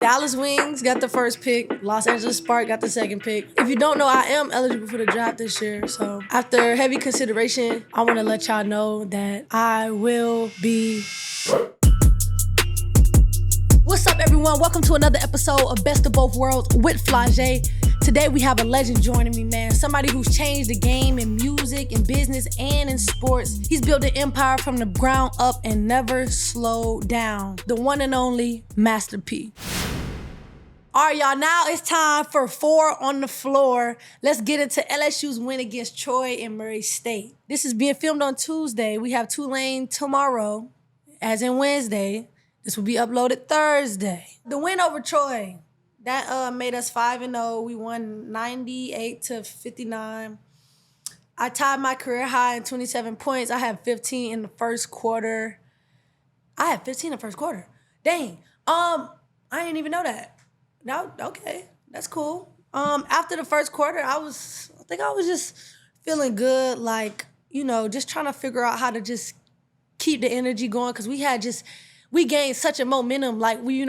Dallas Wings got the first pick. Los Angeles Spark got the second pick. If you don't know, I am eligible for the draft this year. So after heavy consideration, I want to let y'all know that I will be... What's up, everyone? Welcome to another episode of Best of Both Worlds with Flau'jae. Today, we have a legend joining me, man. Somebody who's changed the game in music, in business, and in sports. He's built an empire from the ground up and never slowed down. The one and only Master P. All right, y'all, now it's time for 4 on the floor. Let's get into LSU's win against Troy and Murray State. This is being filmed on Tuesday. We have Tulane tomorrow, as in Wednesday. This will be uploaded Thursday. The win over Troy, that made us 5-0. We won 98-59. I tied my career high in 27 points. I had 15 in the first quarter. Dang. I didn't even know that. No, okay, that's cool. After the first quarter, I think I was just feeling good, like, you know, just trying to figure out how to just keep the energy going, because we gained such a momentum. Like, we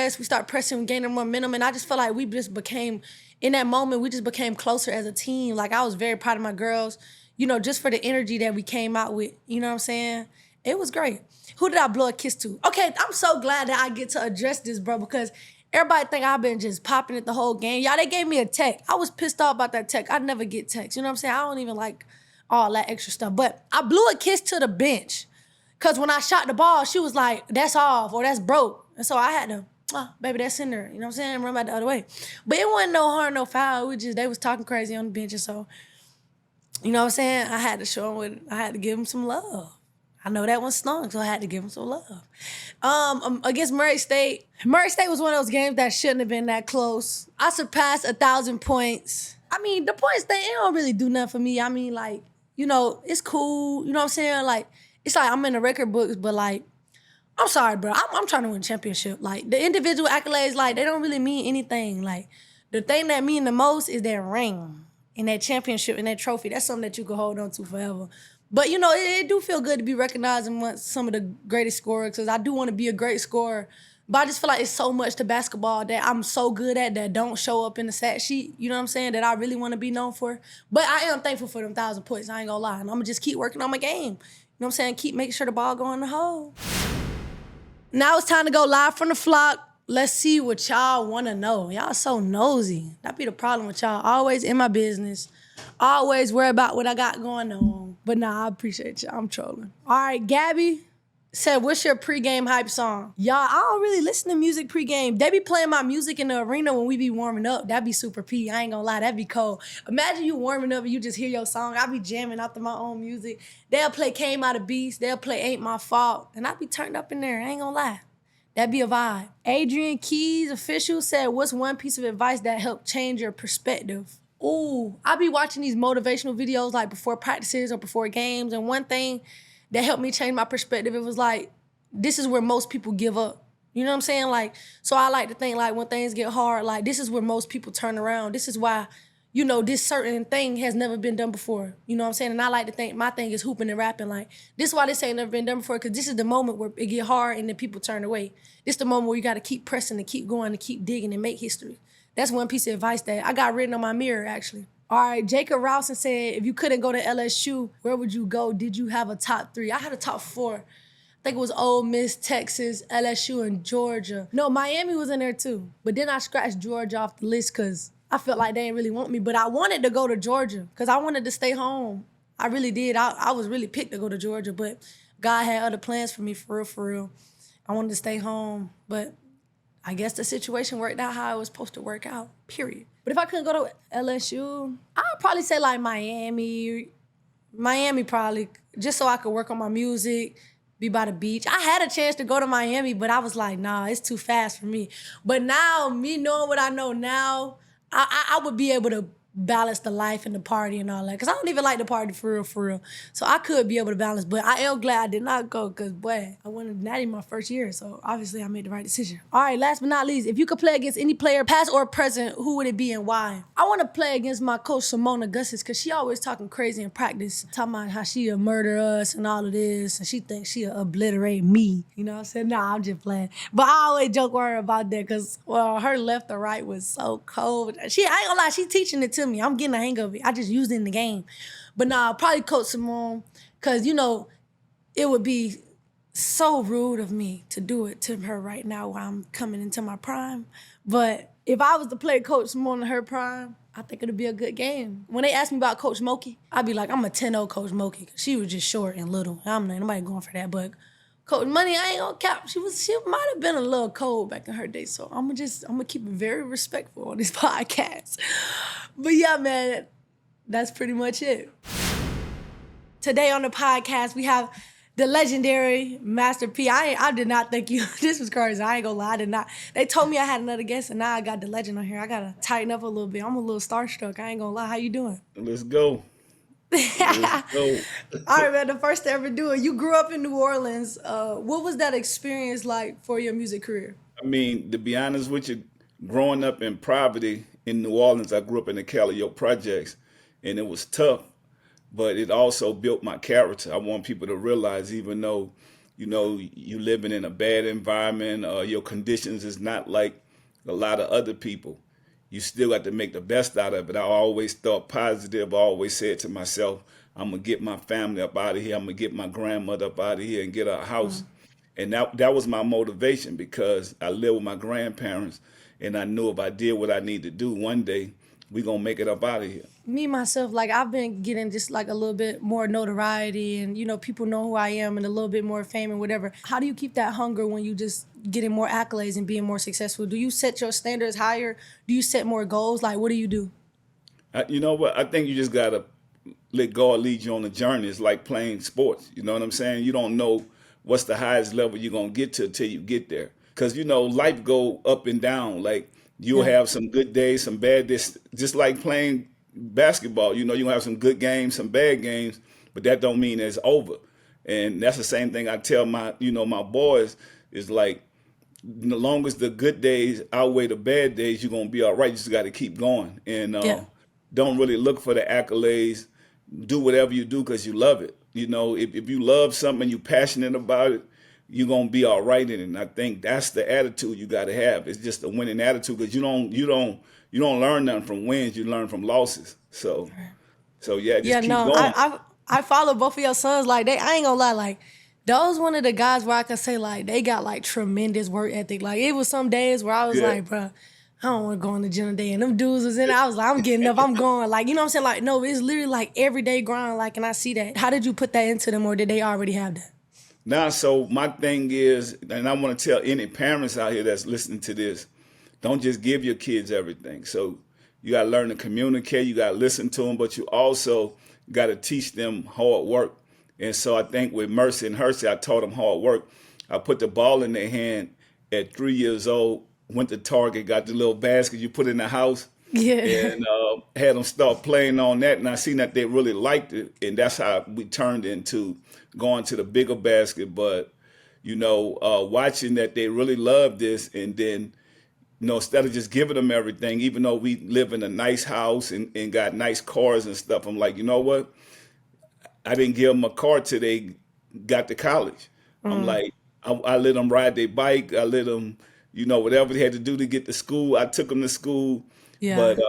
start pressing, we gaining momentum, and I just felt like we just became, in that moment, we just became closer as a team. Like, I was very proud of my girls, you know, just for the energy that we came out with, you know what I'm saying? It was great. Who did I blow a kiss to? Okay, I'm so glad that I get to address this, bro, because everybody think I've been just popping it the whole game. Y'all, they gave me a tech. I was pissed off about that tech. I never get texts. You know what I'm saying? I don't even like all that extra stuff. But I blew a kiss to the bench. Because when I shot the ball, she was like, that's off or that's broke. And so I had to, baby, that's in there. You know what I'm saying? Run back the other way. But it wasn't no harm, no foul. It was just, they was talking crazy on the bench. And so, you know what I'm saying? I had to show them I had to give them some love. I know that one stung, so I had to give them some love. Against Murray State was one of those games that shouldn't have been that close. I surpassed 1,000 points. I mean, the points thing, it don't really do nothing for me. I mean, like, you know, it's cool. You know what I'm saying? Like, it's like I'm in the record books, but like, I'm sorry, bro. I'm trying to win a championship. Like, the individual accolades, like, they don't really mean anything. Like, the thing that mean the most is that ring and that championship and that trophy. That's something that you can hold on to forever. But, you know, it do feel good to be recognized amongst some of the greatest scorers, because I do want to be a great scorer. But I just feel like it's so much to basketball that I'm so good at that don't show up in the stat sheet, you know what I'm saying, that I really want to be known for. But I am thankful for them 1,000 points, I ain't gonna lie. And I'm gonna just keep working on my game. You know what I'm saying? Keep making sure the ball go in the hole. Now it's time to go live from the Flauk. Let's see what y'all want to know. Y'all so nosy. That be the problem with y'all. Always in my business. Always worry about what I got going on. But nah, I appreciate y'all. I'm trolling. All right, Gabby said, what's your pregame hype song? Y'all, I don't really listen to music pregame. They be playing my music in the arena when we be warming up. That'd be super P. I ain't gonna lie, that'd be cold. Imagine you warming up and you just hear your song. I be jamming out to my own music. They'll play Came Out of Beast. They'll play Ain't My Fault. And I be turned up in there. I ain't gonna lie. That'd be a vibe. Adrian Keys, official, said, what's one piece of advice that helped change your perspective? Ooh, I be watching these motivational videos like before practices or before games, and one thing that helped me change my perspective, it was like, this is where most people give up. You know what I'm saying? Like, so I like to think like when things get hard, like this is where most people turn around. This is why, you know, this certain thing has never been done before. You know what I'm saying? And I like to think my thing is hooping and rapping. Like, this is why this ain't never been done before, because this is the moment where it get hard and then people turn away. This is the moment where you got to keep pressing and keep going and keep digging and make history. That's one piece of advice that I got written on my mirror, actually. All right, Jacob Rousen said, if you couldn't go to LSU, where would you go? Did you have a top 3? I had a top 4. I think it was Ole Miss, Texas, LSU, and Georgia. No, Miami was in there too. But then I scratched Georgia off the list because I felt like they didn't really want me. But I wanted to go to Georgia because I wanted to stay home. I really did. I was really picked to go to Georgia, but God had other plans for me, for real, for real. I wanted to stay home, but I guess the situation worked out how it was supposed to work out, period. But if I couldn't go to LSU, I'd probably say like Miami. Miami probably, just so I could work on my music, be by the beach. I had a chance to go to Miami, but I was like, nah, it's too fast for me. But now, me knowing what I know now, I would be able to balance the life and the party and all that. Because I don't even like the party for real, for real. So I could be able to balance, but I am glad I did not go because, boy, I wanted Natty my first year. So obviously I made the right decision. All right, last but not least, if you could play against any player, past or present, who would it be and why? I want to play against my coach, Simona Gussis, because she always talking crazy in practice, talking about how she'll murder us and all of this, and she thinks she'll obliterate me. You know what I'm saying? Nah, I'm just playing. But I always joke with her about that because, well, her left or right was so cold. I ain't gonna lie, she teaching it to me. I'm getting the hang of it. I just used it in the game. But nah, probably Coach Simone, because, you know, it would be so rude of me to do it to her right now while I'm coming into my prime. But if I was to play Coach Simone in her prime, I think it'd be a good game. When they ask me about Coach Moki, I'd be like, I'm a 10-0 Coach Moki. She was just short and little. I'm not nobody going for that. But Coach Money, I ain't gonna cap. She might have been a little cold back in her day. So I'm gonna keep it very respectful on this podcast. But yeah, man, that's pretty much it. Today on the podcast, we have the legendary Master P. I did not think you, this was crazy. I ain't gonna lie, I did not. They told me I had another guest and now I got the legend on here. I gotta tighten up a little bit. I'm a little starstruck, I ain't gonna lie. How you doing? Let's go. Let's go. All right, man, the first to ever do it. You grew up in New Orleans. What was that experience like for your music career? I mean, to be honest with you, growing up in poverty in New Orleans, I grew up in the Calliope projects, and it was tough, but it also built my character. I want people to realize, even though, you know, you living in a bad environment, your conditions is not like a lot of other people, you still got to make the best out of it. I always thought positive. I always said to myself, I'm going to get my family up out of here. I'm going to get my grandmother up out of here and get her a house. And that was my motivation, because I lived with my grandparents, and I knew if I did what I need to do, one day we going to make it up out of here. Me, myself, like I've been getting just like a little bit more notoriety and, you know, people know who I am and a little bit more fame and whatever. How do you keep that hunger when you just getting more accolades and being more successful? Do you set your standards higher? Do you set more goals? Like, what do you do? You know what? I think you just got to let God lead you on the journey. It's like playing sports. You know what I'm saying? You don't know what's the highest level you're going to get to until you get there. Because, you know, life go up and down. Like, you'll have some good days, some bad days, just like playing basketball. You know, you're going to have some good games, some bad games, but that don't mean it's over. And that's the same thing I tell my boys is like, as long as the good days outweigh the bad days, you're going to be all right. You just got to keep going. And don't really look for the accolades. Do whatever you do because you love it. You know, if you love something and you're passionate about it, you're going to be all right in it. And I think that's the attitude you got to have. It's just a winning attitude, because you don't learn nothing from wins. You learn from losses. So yeah, just keep going. I follow both of your sons. Like, I ain't gonna lie, like, those one of the guys where I can say, like, they got, like, tremendous work ethic. Like, it was some days where I was like, bro, I don't want to go in the gym today. And them dudes was in there. I was like, I'm getting up, I'm going. Like, you know what I'm saying? Like, no, it's literally, like, everyday grind. Like, and I see that. How did you put that into them, or did they already have that? Now, so my thing is, and I want to tell any parents out here that's listening to this, don't just give your kids everything. So you got to learn to communicate. You got to listen to them, but you also got to teach them hard work. And so I think with Mercy and Hersey, I taught them hard work. I put the ball in their hand at 3 years old, went to Target, got the little basket you put in the house, and had them start playing on that. And I seen that they really liked it. And that's how we turned into going to the bigger basket. But, you know, watching that they really love this, and then, you know, instead of just giving them everything, even though we live in a nice house and got nice cars and stuff, I'm like, you know what? I didn't give them a car till they got to college. I'm like, I let them ride their bike. I let them, you know, whatever they had to do to get to school. I took them to school. But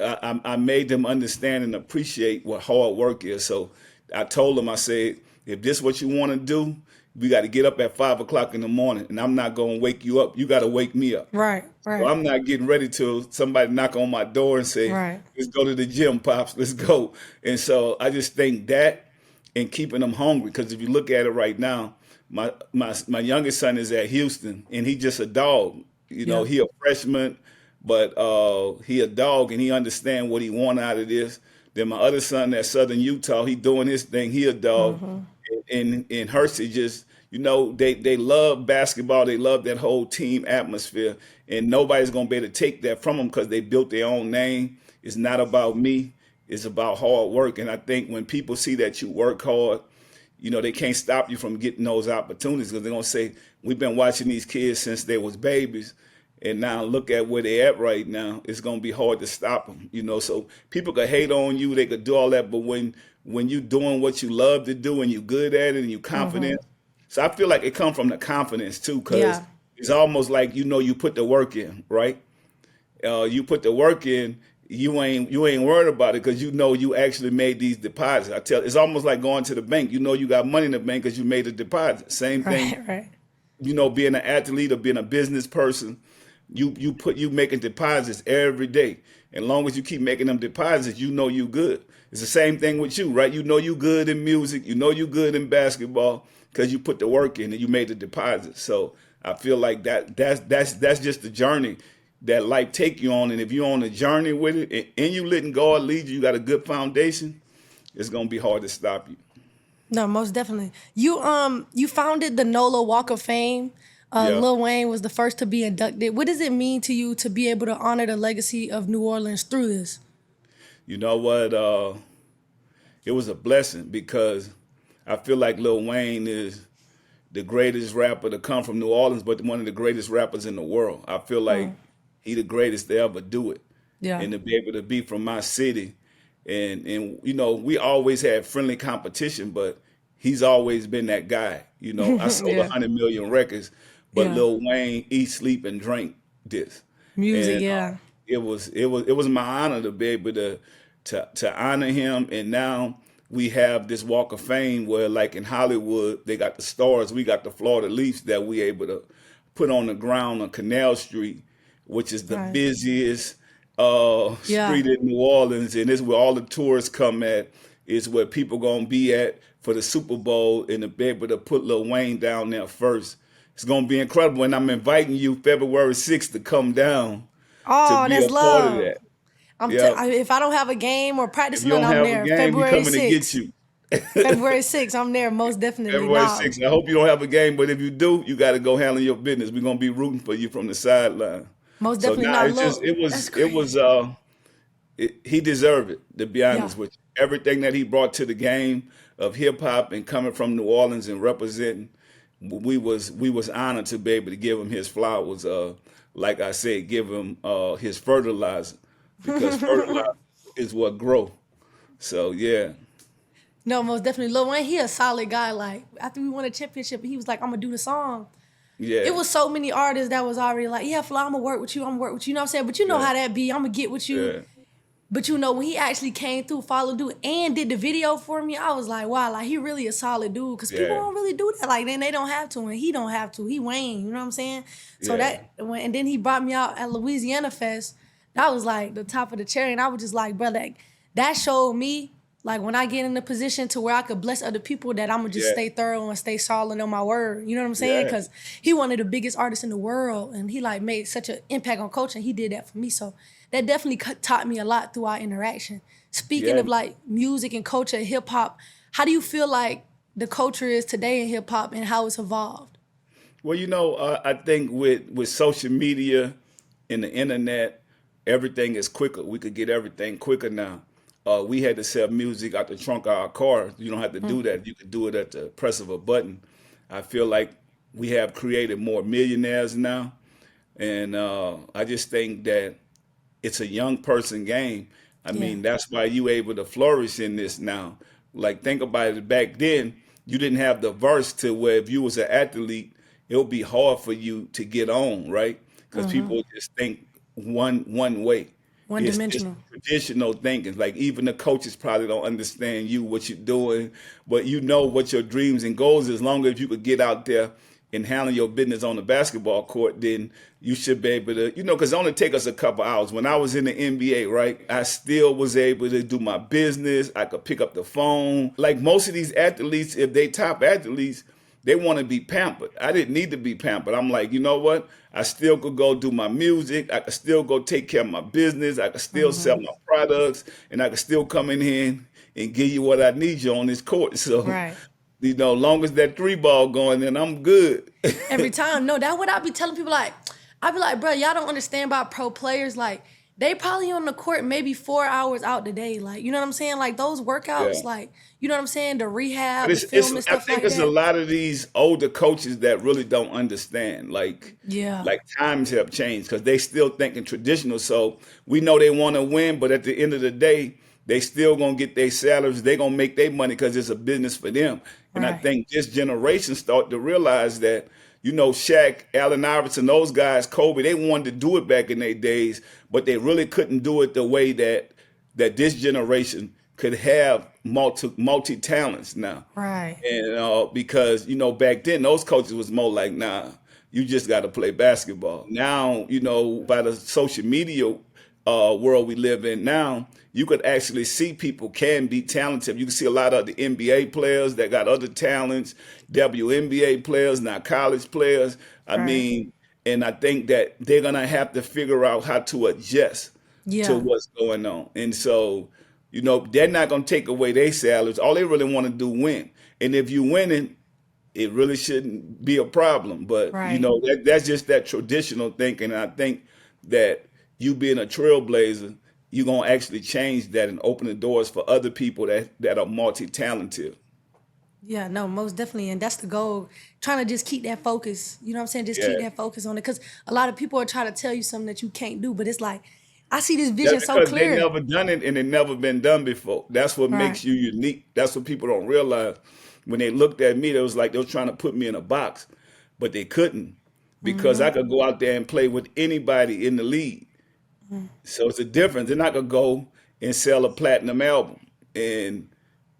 I made them understand and appreciate what hard work is. So I told them, I said, if this is what you want to do, we got to get up at 5 o'clock in the morning, and I'm not going to wake you up. You got to wake me up. Right. So I'm not getting ready till somebody knock on my door and say, let's go to the gym, Pops, let's go. And so I just think that, and keeping them hungry, because if you look at it right now, my youngest son is at Houston, and he just a dog. You know, he a freshman, but he a dog, and he understand what he want out of this. Then my other son at Southern Utah, he doing his thing. He a dog. And Hersey they love basketball. They love that whole team atmosphere, and nobody's gonna be able to take that from them because they built their own name. It's not about me. It's about hard work. And I think when people see that you work hard, they can't stop you from getting those opportunities because they're gonna say, "We've been watching these kids since they was babies, and now look at where they at right now." It's gonna be hard to stop them. So people could hate on you, they could do all that, but when you doing what you love to do and you good at it and you confident, so I feel like it comes from the confidence too, because Yeah. it's almost like you put the work in, right? You put the work in, you ain't worried about it because you actually made these deposits. It's almost like going to the bank. You got money in the bank because you made a deposit. Same thing, Right. being an athlete or being a business person, you making deposits every day. And long as you keep making them deposits, you good. It's the same thing with you, right? You good in music, you good in basketball because you put the work in and you made the deposit. So I feel like that's just the journey that life take you on. And if you're on a journey with it and you letting God lead you, you got a good foundation, it's gonna be hard to stop you. No, most definitely. You founded the NOLA Walk of Fame. Yeah. Lil Wayne was the first to be inducted. What does it mean to you to be able to honor the legacy of New Orleans through this? You know what? It was a blessing because I feel like Lil Wayne is the greatest rapper to come from New Orleans, but one of the greatest rappers in the world. I feel like he the greatest to ever do it. Yeah. And to be able to be from my city. And we always had friendly competition, but he's always been that guy. I sold Yeah. 100 million records, but Yeah. Lil Wayne eat, sleep, and drink this. Music, And yeah. it was my honor to be able to honor him. And now we have this Walk of Fame where, like in Hollywood, they got the stars, we got the Florida Leafs that we able to put on the ground on Canal Street, which is the Right. busiest Yeah. street in New Orleans, and it's where all the tourists come at. It's where people gonna be at for the Super Bowl, and to be able to put Lil Wayne down there first, it's gonna be incredible. And I'm inviting you February 6th to come down to Oh, be that's a part of love. that. Yeah. If I don't have a game or If practice you none, don't I'm have a there. game, we February coming to get 6th. you. February 6th, I'm there most definitely. February Nah, 6th. I hope you don't have a game, but if you do, you got to go handle your business. We're gonna be rooting for you from the sideline. most So definitely now not. it's just Look, that's crazy. he deserved it, to be Yeah. honest with you. Everything that he brought to the game of hip hop and coming from New Orleans and representing, we was honored to be able to give him his flowers. Like I said, give him his fertilizer because fertilizer is what grow. So yeah, No, most definitely. Lil Wayne, he a solid guy. Like, after we won a championship, he was like, I'm gonna do the song. yeah, It was so many artists that was already like, yeah, Flauk, I'm gonna work with you, I'm gonna work with you. You know what I'm saying? But you know yeah, how that be. I'm gonna get with you. yeah, But when he actually came through, followed dude, and did the video for me, I was like, wow, like he really a solid dude. Cause people yeah, don't really do that. Like then they don't have to, and he don't have to. He Wayne, you know what I'm saying? So yeah, and then he brought me out at Louisiana Fest. That was like the top of the cherry, and I was just like, bro, like that showed me. Like when I get in a position to where I could bless other people, that I'm gonna just yeah, stay thorough and stay solid on my word. You know what I'm saying? yeah, Because he one of the biggest artists in the world, and he like made such an impact on culture. And he did that for me, so that definitely taught me a lot through our interaction. Speaking yeah. of like music and culture, hip hop, how do you feel like the culture is today in hip hop and how it's evolved? Well, I think with social media and the internet, everything is quicker. We could get everything quicker now. We had to sell music out the trunk of our car. You don't have to do that. You can do it at the press of a button. I feel like we have created more millionaires now, and I just think that it's a young person game. I Yeah. mean, that's why you able to flourish in this now. Like think about it. Back then, you didn't have the verse to where if you was an athlete, it would be hard for you to get on, right? Because people just think one way. One It's dimensional. traditional thinking. Like even the coaches probably don't understand you, what you're doing, but you know what your dreams and goals is. As long as you could get out there and handle your business on the basketball court, then you should be able to, because it only take us a couple hours. When I was in the NBA, right, I still was able to do my business. I could pick up the phone. Like most of these athletes, if they top athletes, they want to be pampered. I didn't need to be pampered. I'm like, you know what? I still could go do my music. I could still go take care of my business. I could still sell my products, and I could still come in here and give you what I need you on this court. So Right. long as that 3 ball going, then I'm good. Every time. No, that's what I be telling people. Like, I be like, bro, y'all don't understand about pro players. Like, they probably on the court maybe 4 hours out the day. Like, you know what I'm saying? Like those Yeah. workouts, like, you know what I'm saying? The But rehab, the film and I stuff think like it's a that. lot of these older coaches that really don't understand. Yeah. Like times have changed because they still thinking traditional. So we know they want to win, but at the end of the day, they still gonna get their salaries. They gonna make their money because it's a business for them. And I Right. think this generation start to realize that, Shaq, Allen Iverson, those guys, Kobe, they wanted to do it back in their days, but they really couldn't do it the way that this generation could have multi talents now. Right. And because back then those coaches was more like, nah, you just got to play basketball. Now, by the social media world we live in now, you could actually see people can be talented. You can see a lot of the NBA players that got other talents, WNBA players, now college players. I Right. mean, and I think that they're gonna have to figure out how to adjust to Yeah. what's going on. And so, they're not gonna take away their salaries. All they really want to do win. And if you're winning, it really shouldn't be a problem. But Right. that's just that traditional thinking. And I think that you being a trailblazer, you're gonna actually change that and open the doors for other people that are multi-talented. Yeah, no, most definitely. And that's the goal. Trying to just keep that focus. You know what I'm saying? Just keep Yeah. that focus on it. Because a lot of people are trying to tell you something that you can't do. But it's like, I see this That's vision so because they clear. never done it and it never been done before. That's what Right. makes you unique. That's what people don't realize. When they looked at me, they was like they were trying to put me in a box, but they couldn't because I could go out there and play with anybody in the league. So it's a difference. Then I could go and sell a platinum album, and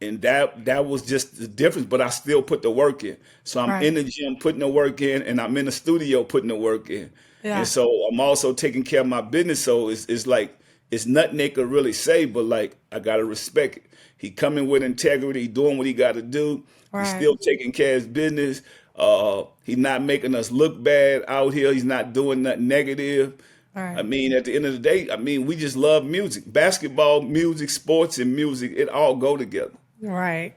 that was just the difference. But I still put the work in. So I'm in Right. the gym putting the work in, and I'm in the studio putting the work in. And Yeah. so I'm also taking care of my business. So it's like it's nothing they could really say, but like I gotta respect it. He coming with integrity, he doing what he got to do. He's Right. still taking care of his business. He's not making us look bad out here. He's not doing nothing negative. I Right. mean, at the end of the day, I mean, we just love music. Basketball, music, sports, and music, it all go together. Right.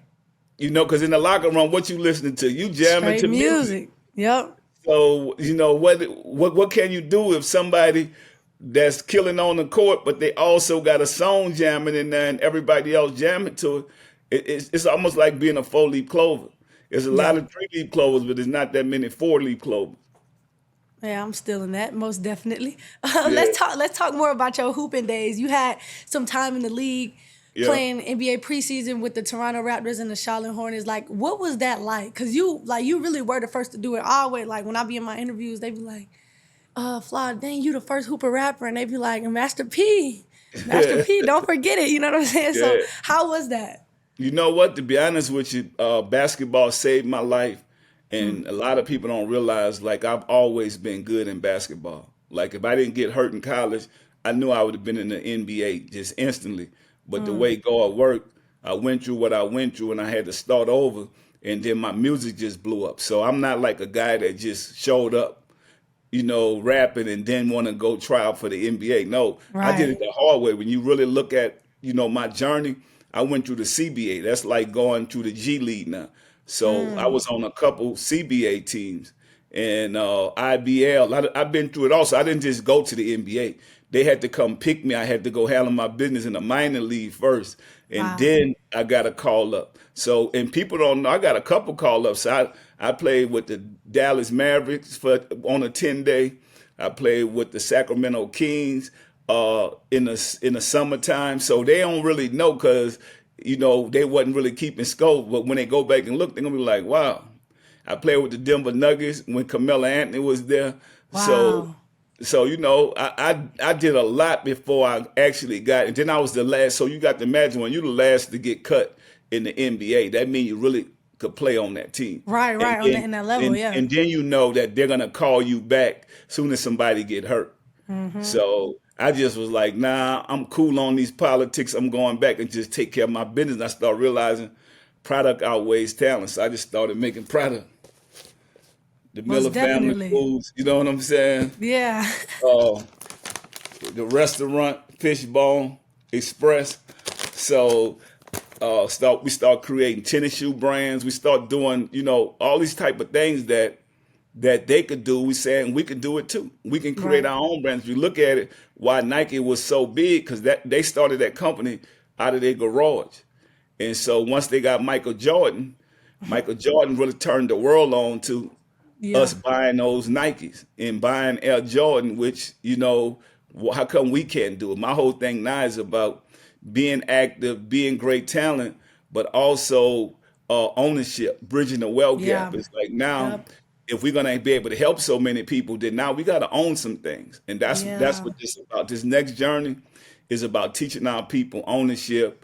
Because in the locker room, what you listening to? You jamming Straight to music. music. Yep. So, what can you do if somebody that's killing on the court, but they also got a song jamming in there and everybody else jamming to it? It's almost like being a 4-leaf clover. There's a lot Yeah. of 3-leaf clovers, but there's not that many 4-leaf clovers. Yeah, I'm still in that, most definitely. Yeah, Let's talk more about your hooping days. You had some time in the league yeah. playing NBA preseason with the Toronto Raptors and the Charlotte Hornets. Like, what was that like? Cause you really were the first to do it. I always like when I be in my interviews, they be like, Flau'jae, dang, you the first hooper rapper, and they be like, Master P, Master P, don't forget it. You know what I'm saying? So Yeah. how was that? You know what? To be honest with you, basketball saved my life. And a lot of people don't realize, like, I've always been good in basketball. Like, if I didn't get hurt in college, I knew I would have been in the NBA just instantly. But the way God worked, I went through what I went through and I had to start over. And then my music just blew up. So I'm not like a guy that just showed up, rapping and then want to go try out for the NBA. No, I did it Right. the hard way. When you really look at, my journey, I went through the CBA. That's like going through the G League now. So I was on a couple CBA teams and IBL. I've been through it also. I didn't just go to the NBA. They had to come pick me. I had to go handle my business in the minor league first. And Wow. then I got a call up. So, and people don't know, I got a couple call ups. I played with the Dallas Mavericks on a 10-day. I played with the Sacramento Kings in the summertime. So they don't really know because, they wasn't really keeping scope. But when they go back and look, they're going to be like, wow. I played with the Denver Nuggets when Carmelo Anthony was there. So Wow. I did a lot before I actually got, and then I was the last. So you got to imagine when you're the last to get cut in the NBA, that means you really could play on that team. Right, And right, on that then in that level, and, yeah. and then you know that they're gonna call you back soon as somebody get hurt. So I just was like, nah, I'm cool on these politics. I'm going back and just take care of my business. And I started realizing product outweighs talent. So I just started making product. The Miller Most Family definitely. Foods, you know what I'm saying? Yeah. Uh, the restaurant, Fishbone Express. So We start creating tennis shoe brands. We start doing, all these type of things that they could do. We saying we could do it too. We can create Right. our own brands. If you look at it, why Nike was so big, because that they started that company out of their garage. And so once they got Michael Jordan really turned the world on to us Yeah. buying those Nikes and buying Air Jordan, which, how come we can't do it? My whole thing now is about being active, being great talent, but also ownership, bridging the wealth Yeah. gap. It's like now, Yep. if we're gonna be able to help so many people, then now we gotta own some things. And that's Yeah. what this is about. This next journey is about teaching our people ownership.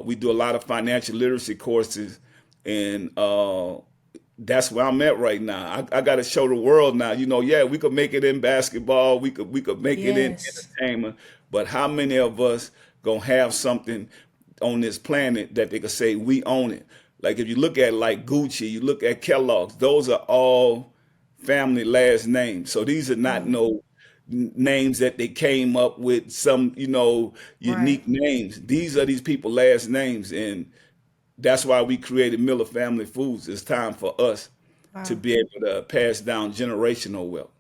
We do a lot of financial literacy courses, and that's where I'm at right now. I got to show the world now. Yeah, we could make it in basketball. We could make it in Yes. entertainment. But how many of us gonna have something on this planet that they could say we own it? Like if you look at like Gucci, you look at Kellogg's. Those are all family last names. So these are not Mm. no names that they came up with some Right. unique names. These are these people last names, and that's why we created Miller Family Foods. It's time for us to Wow. be able to pass down generational wealth.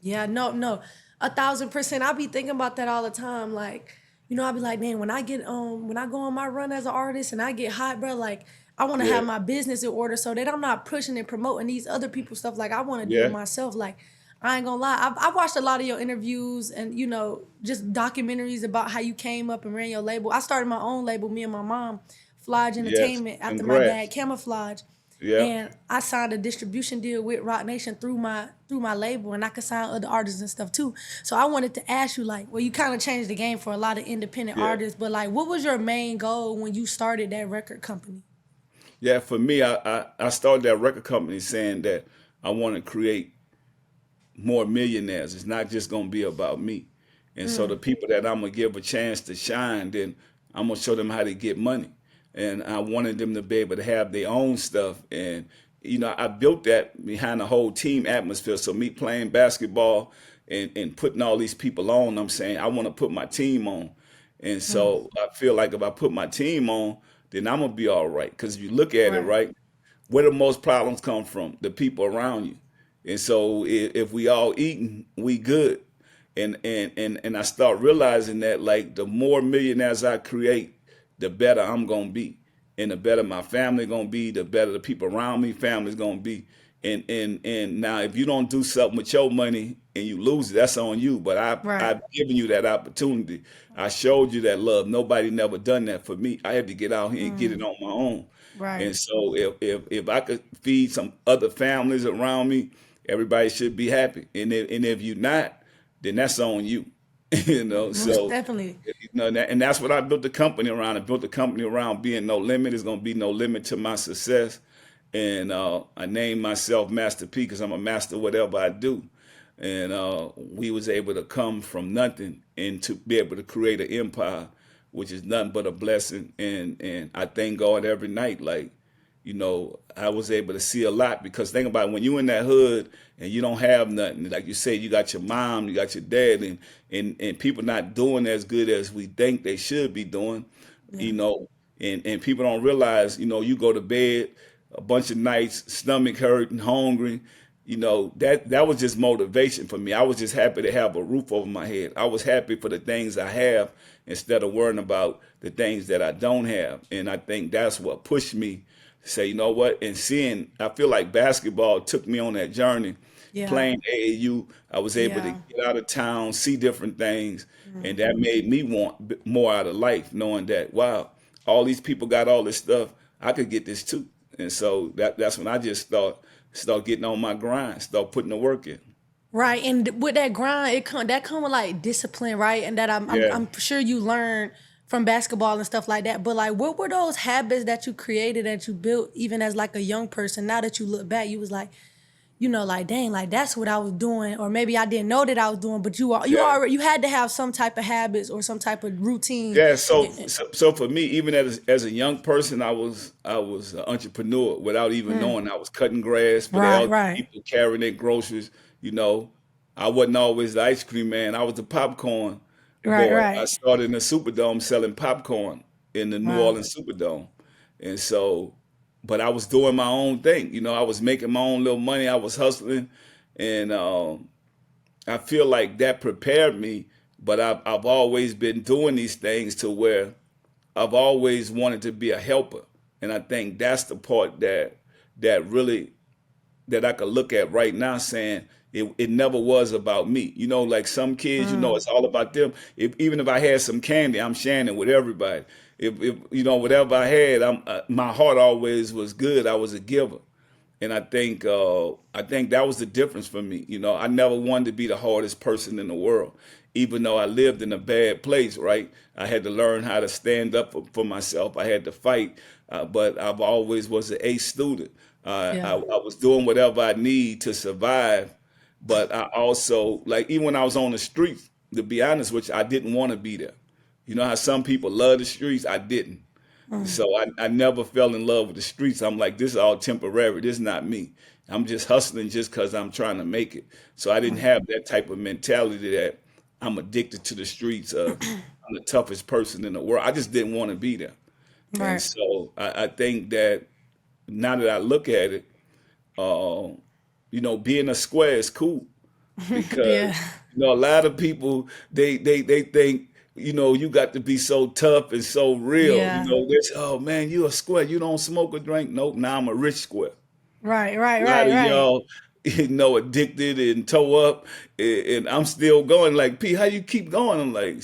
Yeah, no, no, 1,000%. I be thinking about that all the time. Like, I be like, man, when I go on my run as an artist and I get hot, bro, like I want to Yeah, have my business in order so that I'm not pushing and promoting these other people's stuff. Like I want to do it yeah, myself. Like I ain't gonna lie, I've watched a lot of your interviews and just documentaries about how you came up and ran your label. I started my own label, me and my mom, Flau'jae yes. Entertainment, after my dad, Congrats. Camouflage. Yeah, And I signed a distribution deal with Rock Nation through my label, and I could sign other artists and stuff too. So I wanted to ask you, like, well, you kind of changed the game for a lot of independent yeah. artists, but like, what was your main goal when you started that record company? Yeah, for me, I started that record company saying that I want to create more millionaires. It's not just going to be about me. And so the Mm, people that I'm going to give a chance to shine, then I'm going to show them how to get money. And I wanted them to be able to have their own stuff. And, I built that behind the whole team atmosphere. So me playing basketball and putting all these people on, I'm saying I want to put my team on. And mm, so I feel like if I put my team on, then I'm going to be all right. Because if you look at it, right, right, where the most problems come from? The people around you. And so if we all eating, we good. And I start realizing that like the more millionaires I create, the better I'm gonna be. And the better my family gonna be, the better the people around me family's gonna be. And now if you don't do something with your money and you lose it, that's on you. But right, I've given you that opportunity. I showed you that love. Nobody never done that for me. I had to get out here and get it mm, on my own. right. And so if I could feed some other families around me, everybody should be happy. And if you're not, then that's on you. Most So definitely. and that's what I built the company around. I built the company around being no limit. There's gonna be no limit to my success. And I named myself Master P because I'm a master of whatever I do. And we was able to come from nothing and to be able to create an empire, which is nothing but a blessing. And I thank God every night. Like, I was able to see a lot because think about it, when you in that hood and you don't have nothing, like you say, you got your mom, you got your dad, and people not doing as good as we think they should be doing, Yeah. you know, and people don't realize, you go to bed a bunch of nights, stomach hurt and hungry. That was just motivation for me. I was just happy to have a roof over my head. I was happy for the things I have instead of worrying about the things that I don't have. And I think that's what pushed me to say, you know what? And seeing, I feel like basketball took me on that journey. Yeah. Playing AAU, I was able to Yeah. get out of town, see different things, and Mm. that made me want more out of life, knowing that, wow, all these people got all this stuff. I could get this too. And so that's when I just start getting on my grind, start putting the work in. Right, and with that grind, that come with like discipline, right? And that Yeah. I'm sure you learned from basketball and stuff like that. But like, what were those habits that you created that you built even as like a young person? Now that you look back, you was like, like, dang, like that's what I was doing, or maybe I didn't know that I was doing, but Yeah. you had to have some type of habits or some type of routine. Yeah, so for me, even as a young person, I was an entrepreneur without even Mm, knowing. I was cutting grass for the right, elderly right, people, carrying their groceries. You know, I wasn't always the ice cream man. I was the popcorn right, boy. I right. started in the Superdome selling popcorn. in the New Wow. Orleans Superdome. And so, but I was doing my own thing. I was making my own little money. I was hustling, and I feel like that prepared me. But I've always been doing these things to where I've always wanted to be a helper, and I think that's the part that really that I could look at right now, saying it never was about me. Like some kids, it's all about them. Even if I had some candy, I'm sharing it with everybody. If whatever I had, my heart always was good. I was a giver. And I think that was the difference for me. I never wanted to be the hardest person in the world, even though I lived in a bad place. Right, I had to learn how to stand up for myself. I had to fight, but I've always was an A student. I Yeah. was doing whatever I need to survive, but I also like even when I was on the streets. To be honest with you, I didn't want to be there. You know how some people love the streets? I didn't. So I never fell in love with the streets. I'm like, this is all temporary. This is not me. I'm just hustling just because I'm trying to make it. So I didn't have that type of mentality that I'm addicted to the streets. I'm the toughest person in the world. I just didn't want to be there. And Right. so I think that now that I look at it, uh, being a square is cool because Yeah. a lot of people they think you got to be so tough and so real. Yeah. This, oh man, you a square. You don't smoke or drink. Nope. Now I'm a rich square. Right. Right. A lot Right. of Right. y'all, addicted and toe up, and I'm still going. Like, P, how you keep going? I'm like,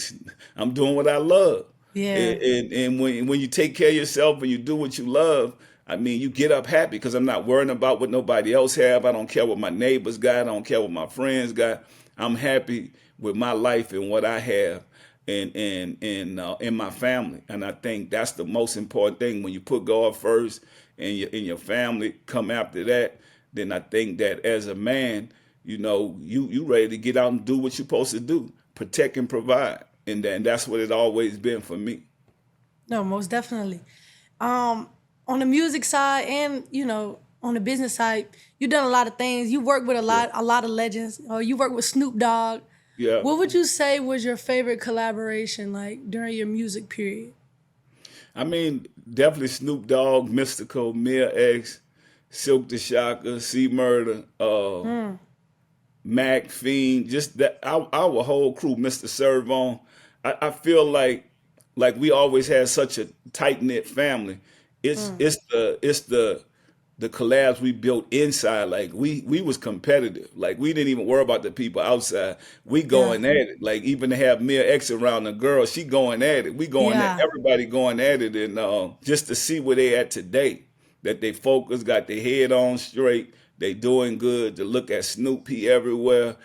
I'm doing what I love, Yeah. and when you take care of yourself and you do what you love, I mean, you get up happy because I'm not worrying about what nobody else have. I don't care what my neighbors got. I don't care what my friends got. I'm happy with my life and what I have, and in my family. And I think that's the most important thing. When you put God first and your family come after that, then I think that as a man, you ready to get out and do what you're supposed to do, protect and provide. And then that's what it always been for me. No, most definitely. Um, on the music side and on the business side, you've done a lot of things. You work with Yeah. a lot of legends. Or you work with Snoop Dogg. Yeah. What would you say was your favorite collaboration like during your music period? I mean, definitely Snoop Dogg, Mystical, Mia X, Silk the Shocker, C Murder, Mac Fiend, just that our whole crew, Mr. Servon. I feel like we always had such a tight knit family. It's the collabs we built inside. Like we was competitive. Like we didn't even worry about the people outside. We Yeah. going at it. Like even to have Mia X around the girl, she going at it. We going at Yeah. everybody going at it, and just to see where they at today, that they focus, got their head on straight. They doing good. To look at Snoop, he everywhere.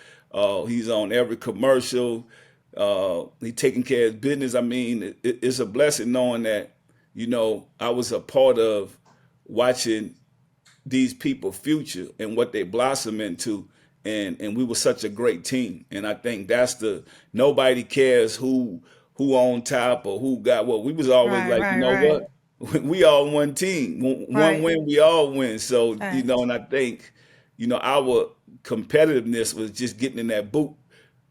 He's on every commercial. He taking care of his business. I mean, it's a blessing knowing that I was a part of watching these people future and what they blossom into, and we were such a great team. And I think that's the nobody cares who on top or who got what. We was always Right. like, you Right. know Right. what, we all one team. One Right. win, we all win. So Facts. and I think our competitiveness was just getting in that boot,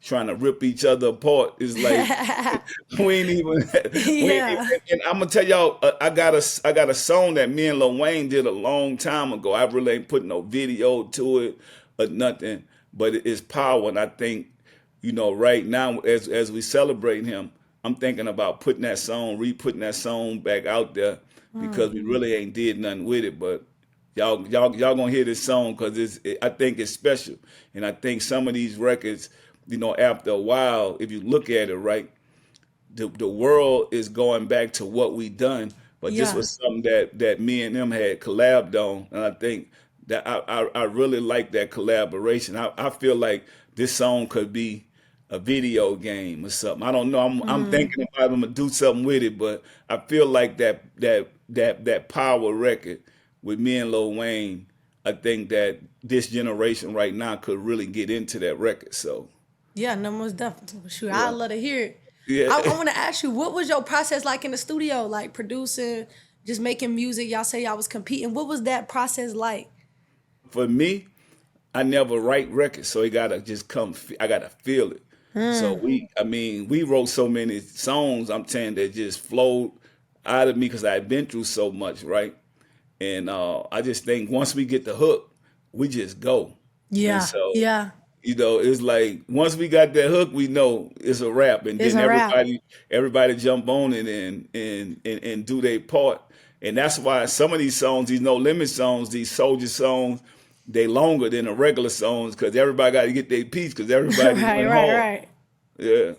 trying to rip each other apart. Is like we ain't even we ain't, Yeah. and I'm gonna tell y'all, I got a song that me and Lil Wayne did a long time ago. I really ain't put no video to it or nothing, but it's power. And I think right now as we celebrate him, I'm thinking about putting that song, re-putting that song back out there because we really ain't did nothing with it. But y'all gonna hear this song because I think it's special, and I think some of these records, after a while, if you look at it right, the world is going back to what we done. But this Yeah. was something that me and them had collabed on, and I think that I really like that collaboration. I feel like this song could be a video game or something. I don't know. I'm thinking about I'm gonna do something with it, but I feel like that power record with me and Lil Wayne. I think that this generation right now could really get into that record. So Yeah, no, most definitely. Sure, I'd yeah, love to hear it. yeah. I want to ask you, what was your process like in the studio, like producing, just making music? Y'all say y'all was competing. What was that process like? For me, I never write records, so it gotta just come. I gotta feel it. So I mean, we wrote so many songs. I'm saying that just flowed out of me because I had been through so much, right? And I just think once we get the hook, we just go. And Yeah, so, yeah. it's like once we got that hook, we know it's a wrap. And It's then a wrap. everybody jump on it and do their part. And that's why some of these songs, these No Limit songs, these soldier songs, they longer than the regular songs because everybody got to get their piece because everybody Right, went right, hard. right. Yeah,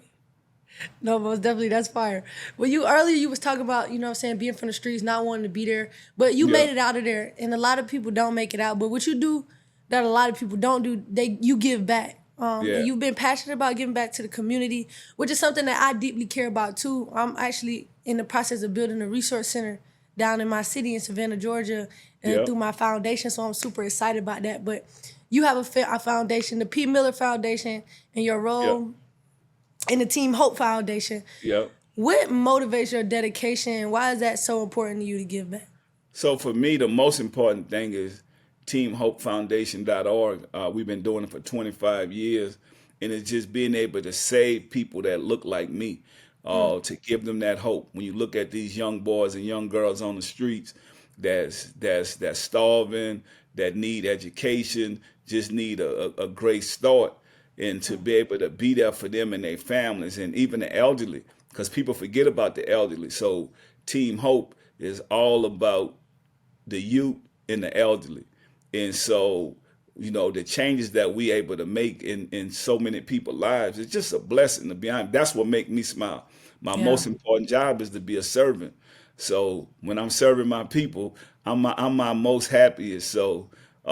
No, most definitely that's fire. Well, you earlier you was talking about, you know what I'm saying, being from the streets, not wanting to be there. But you yeah, made it out of there. And a lot of people don't make it out. But what you do that a lot of people don't do, you give back. And yeah, you've been passionate about giving back to the community, which is something that I deeply care about too. I'm actually in the process of building a resource center down in my city in Savannah, Georgia, yeah, through my foundation. So I'm super excited about that. But you have a foundation, the P. Miller Foundation, and your yeah, role in the Team Hope Foundation. yeah. What motivates your dedication? Why is that so important to you to give back? So for me, the most important thing is teamhopefoundation.org. We've been doing it for 25 years, and it's just being able to save people that look like me, to give them that hope. When you look at these young boys and young girls on the streets, that's starving, that need education, just need a great start, and to be able to be there for them and their families, and even the elderly, because people forget about the elderly. So Team Hope is all about the youth and the elderly. And so, the changes that we able to make in so many people's lives, it's just a blessing, to be honest. That's what make me smile. My Yeah, most important job is to be a servant. So when I'm serving my people, I'm my most happiest. So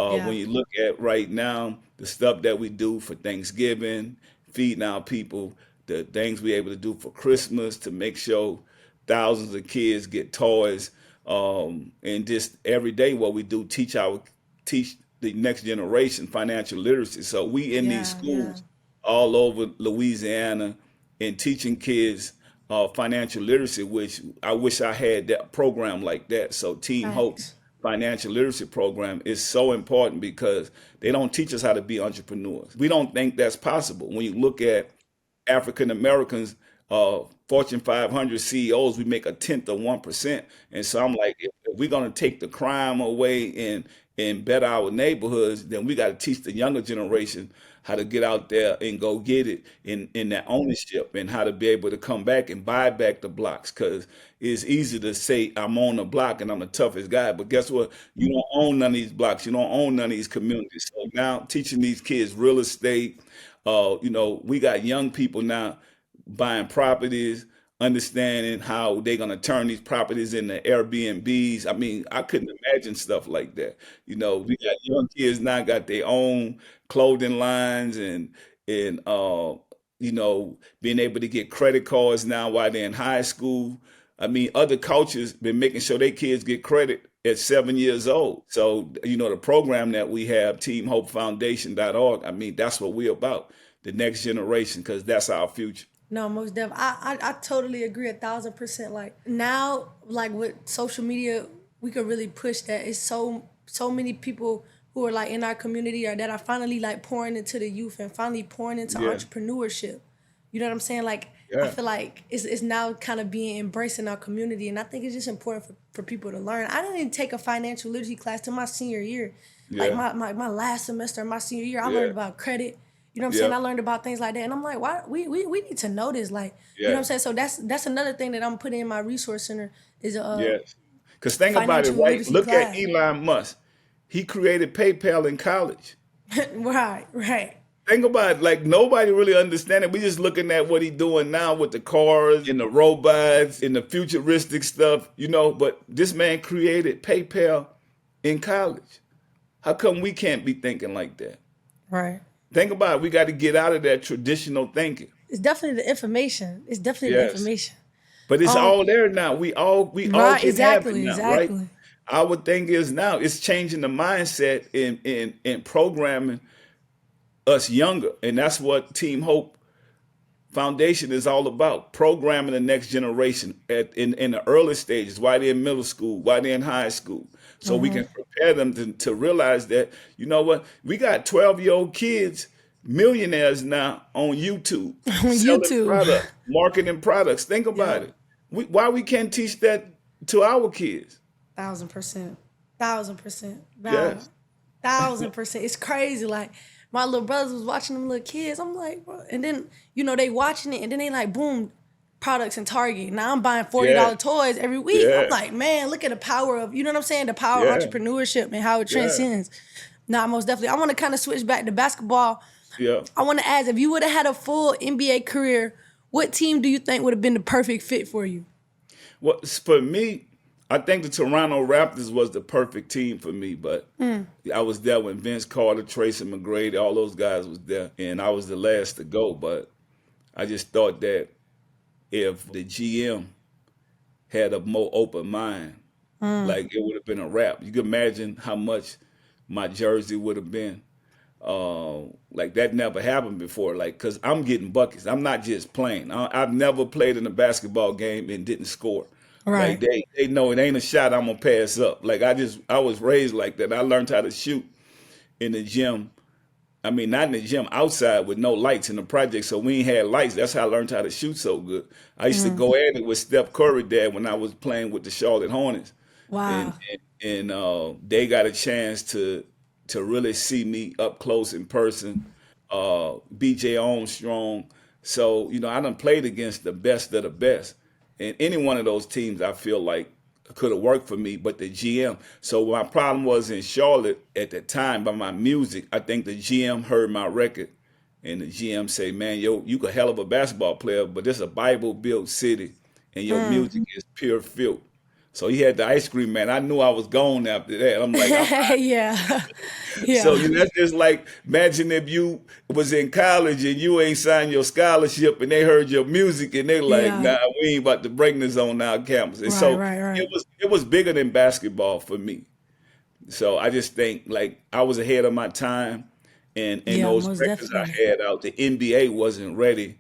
yeah, when you look at right now, the stuff that we do for Thanksgiving, feeding our people, the things we able to do for Christmas to make sure thousands of kids get toys, and just every day what we do teach the next generation financial literacy. So we in these yeah, yeah. schools all over Louisiana and teaching kids financial literacy, which I wish I had that program like that. So Team Hope Thanks. financial literacy program is so important because they don't teach us how to be entrepreneurs. We don't think that's possible. When you look at African Americans, Fortune 500 CEOs, we make a tenth of 1%. And so I'm like, if we're going to take the crime away and better our neighborhoods, then we got to teach the younger generation how to get out there and go get it in that ownership, and how to be able to come back and buy back the blocks. Because it's easy to say I'm on the block and I'm the toughest guy, but guess what? You don't own none of these blocks. You don't own none of these communities. So now teaching these kids real estate, we got young people now buying properties, understanding how they're gonna turn these properties into Airbnbs. I mean, I couldn't imagine stuff like that. We got young kids now got their own clothing lines, and being able to get credit cards now while they're in high school. I mean, other cultures been making sure their kids get credit at 7 years old. So, the program that we have, teamhopefoundation.org, I mean, that's what we're about, the next generation, because that's our future. No, most definitely. I totally agree 1,000%. Like now, like with social media, we could really push that. It's so many people who are like in our community or that are finally like pouring into the youth and finally pouring into Yeah, entrepreneurship. You know what I'm saying? Like I yeah, feel like it's now kind of being embraced in our community, and I think it's just important for people to learn. I didn't even take a financial literacy class till my senior year. Like yeah, my last semester of my senior year, I learned yeah, about credit. You know what I'm saying? yeah, I learned about things like that, and I'm like, why we need to know this? Like, you know what yeah, I'm saying? So that's another thing that I'm putting in my resource center is a yes. Because think about it, financial right? literacy Look at class. Elon Musk. He created PayPal in college. Right, right. Think about it, like nobody really understand it. We just looking at what he doing now with the cars and the robots and the futuristic stuff, but this man created PayPal in college. How come we can't be thinking like that? Right. Think about it. We got to get out of that traditional thinking. It's definitely the information. It's definitely the Yes. information. But it's Um, all there now. We all right, can have it exactly, now, right? exactly. Our thing is now it's changing the mindset in programming us younger. And that's what Team Hope Foundation is all about, programming the next generation in the early stages, while they're in middle school, while they're in high school, so we can prepare them to realize that, you know what, we got 12-year-old kids, millionaires now on YouTube, On selling YouTube. products, marketing products. Think about Yep. it. Why we can't teach that to our kids. 1,000%. 1,000%. Nah, Yes. 1,000%. It's crazy. Like my little brothers was watching them little kids. I'm like, bro. And then, they watching it and then they like, boom, products in Target. Now I'm buying Yeah. $40 toys every week. I'm Yeah. like, man, look at the power of, you know what I'm saying? The power of Yeah. entrepreneurship and how it Yeah. transcends. Nah, most definitely. I want to kind of switch back to basketball. Yeah. I want to ask, if you would have had a full NBA career, what team do you think would have been the perfect fit for you? Well, for me, I think the Toronto Raptors was the perfect team for me, but I was there when Vince Carter, Tracy McGrady, all those guys was there, and I was the last to go. But I just thought that if the GM had a more open mind, like it would have been a wrap. You can imagine how much my jersey would have been. Like that never happened before. Like, cause I'm getting buckets. I'm not just playing. I've never played in a basketball game and didn't score. Like Right. they know it ain't a shot I'm gonna pass up. Like I was raised like that. I learned how to shoot in the gym. I mean, not in the gym, outside with no lights in the project. So we ain't had lights. That's how I learned how to shoot so good. I used to go at it with Steph Curry there when I was playing with the Charlotte Hornets, and Wow. they got a chance to really see me up close in person. BJ Armstrong. So I done played against the best of the best, and any one of those teams I feel like could have worked for me, but the GM. So my problem was in Charlotte at the time by my music. I think the GM heard my record, and the GM say, "Man, you a hell of a basketball player, but this is a Bible-built city, and your music is pure filth." So he had the ice cream man. I knew I was gone after that. I'm like, Yeah. so Yeah. that's just like imagine if you was in college and you ain't signed your scholarship and they heard your music and they like, Yeah. nah, we ain't about to bring this on our campus. And Right, so right, right. it was bigger than basketball for me. So I just think like I was ahead of my time, and Yeah, those most records I definitely. had out, the NBA wasn't ready.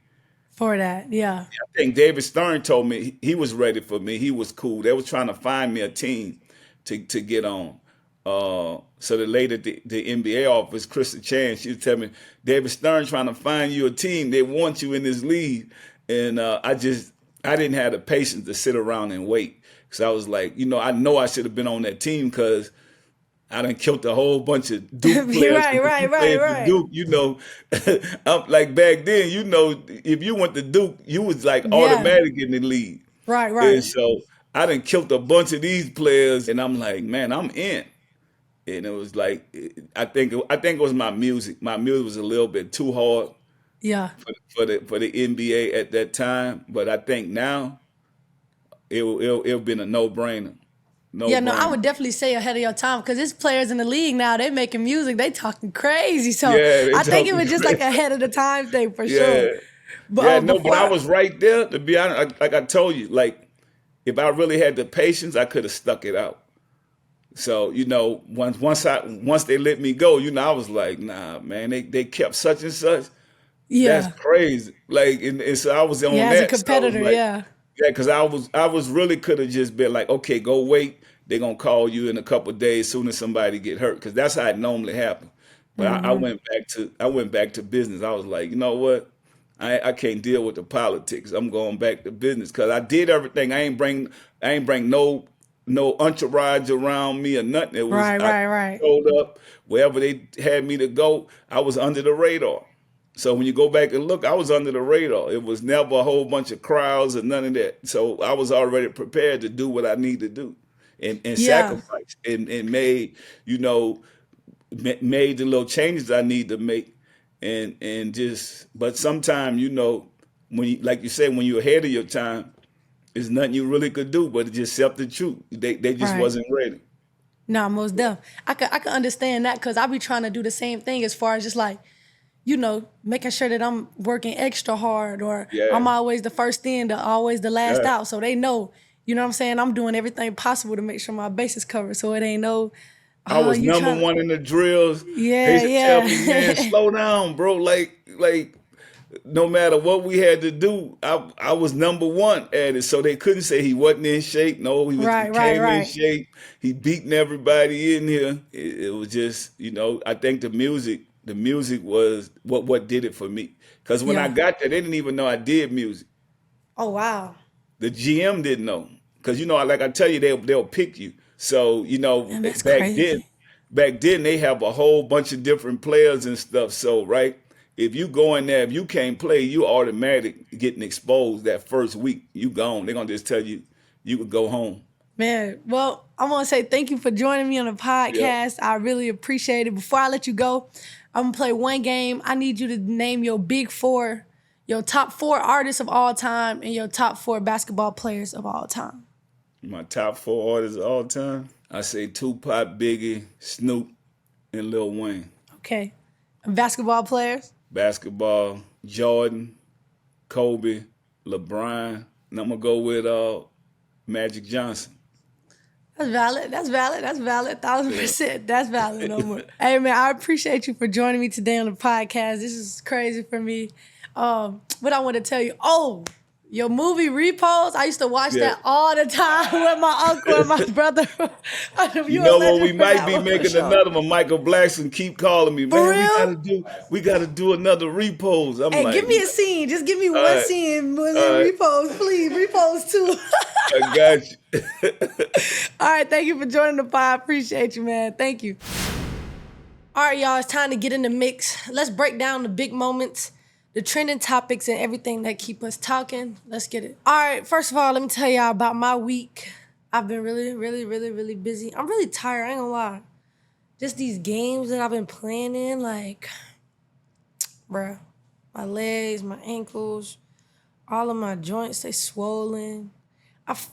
For that. Yeah. I think David Stern told me he was ready for me. He was cool. They was trying to find me a team to get on. So the lady at the NBA office, Krista Chan, she was telling me, David Stern trying to find you a team. They want you in this league. And I didn't have the patience to sit around and wait. Because I was like, I know I should have been on that team because I done killed a whole bunch of Duke players. Right, Because if right, you right, played for right. Duke, I'm like back then, if you went to Duke, you was like Yeah. automatic in the league. Right, And right. so I done killed a bunch of these players, and I'm like, man, I'm in. And it was like, I think it was my music. My music was a little bit too hard Yeah. for the NBA at that time. But I think now it'll been a no brainer, no Yeah, no, I brainer. would definitely say ahead of your time because there's players in the league now, they making music, they talking crazy. So Yeah, they I think it talking was just like crazy. ahead of the time thing for Yeah, sure. But yeah, no, but before I was right there. To be honest, like I told you, like if I really had the patience, I could have stuck it out. So once they let me go, I was like, nah, man, they kept such and such. That's yeah. crazy. Like, and so I was on Yeah, as a that. So I was competitor, like, yeah. yeah, because I was really could have just been like, okay, go wait. They're gonna call you in a couple of days soon as somebody get hurt, because that's how it normally happens. But I went back to business. I was like, you know what? I can't deal with the politics. I'm going back to business because I did everything. I ain't bring no entourage around me or nothing. It was Right, I right, right. showed up wherever they had me to go. I was under the radar. So when you go back and look, I was under the radar. It was never a whole bunch of crowds or none of that. So I was already prepared to do what I need to do, and Yeah. sacrifice and made you know made the little changes I need to make, and just. But sometimes when like you said, when you're ahead of your time, there's nothing you really could do but just accept the truth. They just Right. wasn't ready. Nah, most deaf. I could understand that because I be trying to do the same thing as far as just like, making sure that I'm working extra hard or Yeah, I'm always the first in, always the last yeah. out. So they know, what I'm saying? I'm doing everything possible to make sure my base is covered. So it ain't no, I oh, was you number trying to, one in the drills. They yeah, used to tell me, man, yeah. slow down, bro. Like no matter what we had to do, I was number one at it. So they couldn't say he wasn't in shape. No, he Right, right, came in right. shape. He beating everybody in here. It was just, I think the music was what did it for me. Because when I Yeah. got there, they didn't even know I did music. Oh, wow. The GM didn't know. Because, like I tell you, they'll pick you. So, And that's back crazy. then, they have a whole bunch of different players and stuff. So, right, if you go in there, if you can't play, you automatic getting exposed that first week. You gone. They're gonna just tell you you could go home. Man, well, I want to say thank you for joining me on the Yeah. podcast. I really appreciate it. Before I let you go, I'm going to play one game. I need you to name your big four, your top four artists of all time, and your top four basketball players of all time. My top 4 artists of all time. I say Tupac, Biggie, Snoop, and Lil Wayne. Okay. And basketball players? Basketball, Jordan, Kobe, LeBron, and I'm gonna go with Magic Johnson. That's valid. That's valid. That's valid. 1,000%. That's valid. No more. Hey, man, I appreciate you for joining me today on the podcast. This is crazy for me. What I want to tell you. Oh, your movie Repos. I used to watch Yeah. that all the time with my uncle and my brother. You know what? We might be making another one. Michael Blackson keep calling me, man. real? We gotta do another Repos. I'm Hey, like, give me a scene. Just give me one right. scene. All right. Repos, please. Repos too. I got you. All right, thank you for joining the pod. Appreciate you, man. Thank you. All right, y'all, it's time to get in the mix. Let's break down the big moments, the trending topics, and everything that keep us talking. Let's get it. All right, first of all, let me tell y'all about my week. I've been really, really, really, really busy. I'm really tired, I ain't gonna lie. Just these games that I've been playing in, like, bruh, my legs, my ankles, all of my joints, they swollen.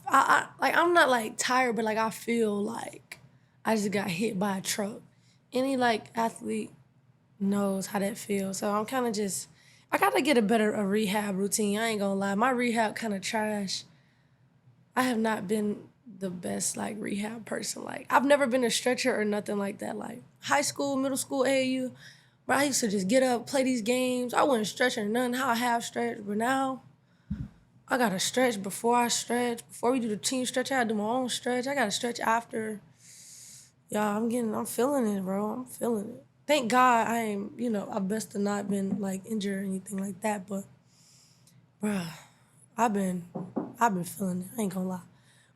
I'm not like tired, but like I feel like I just got hit by a truck. Any like athlete knows how that feels. So I'm kind of just, I gotta get a rehab routine. I ain't gonna lie, my rehab kind of trash. I have not been the best like rehab person. Like I've never been a stretcher or nothing like that. Like high school, middle school, AAU, where I used to just get up, play these games. I wasn't stretching nothing. How I have stretched, but now I gotta stretch before I stretch. Before we do the team stretch, I gotta do my own stretch. I gotta stretch after. Yeah, I'm feeling it, bro. I'm feeling it. Thank God I ain't, I've best to not been like injured or anything like that. But, bruh, I've been feeling it. I ain't gonna lie.